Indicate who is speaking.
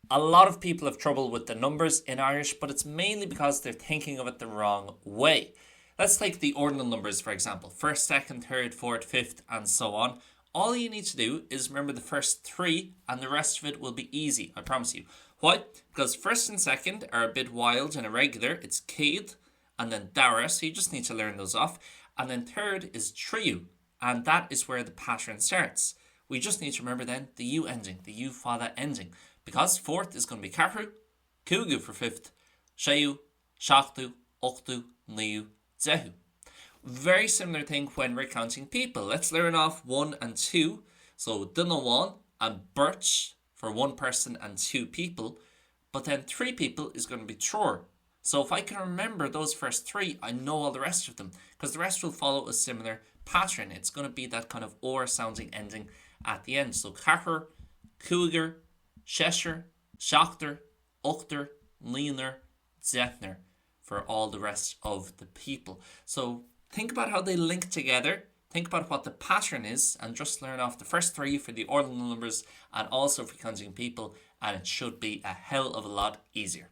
Speaker 1: A lot of people have trouble with the numbers in Irish, but it's mainly because they're thinking of it the wrong way. Let's take the ordinal numbers, for example. First, second, third, fourth, fifth, and so on. All you need to do is remember the first three, and the rest of it will be easy, I promise you. Why? Because first and second are a bit wild and irregular. It's Céad and then Dara, so you just need to learn those off. And then third is Tríú, and that is where the pattern starts. We just need to remember then the U ending, the U fada ending, because fourth is going to be Cathrú, Cúigiú for fifth, Séú, Seachtú, Ochtú, Naoú, Deichiú. Very similar thing when we're counting people. Let's learn off 1 and 2. So Dunawan and Birch for one person and two people. But then three people is going to be Tror. So if I can remember those first three, I know all the rest of them, because the rest will follow a similar pattern. It's going to be that kind of or sounding ending at the end. So Cathair, Cúigear, Seisir, Seachtar, Ochtar, Líonar, Deithnar for all the rest of the people. So think about how they link together. Think about what the pattern is and just learn off the first three for the ordinal numbers and also for counting people, and it should be a hell of a lot easier.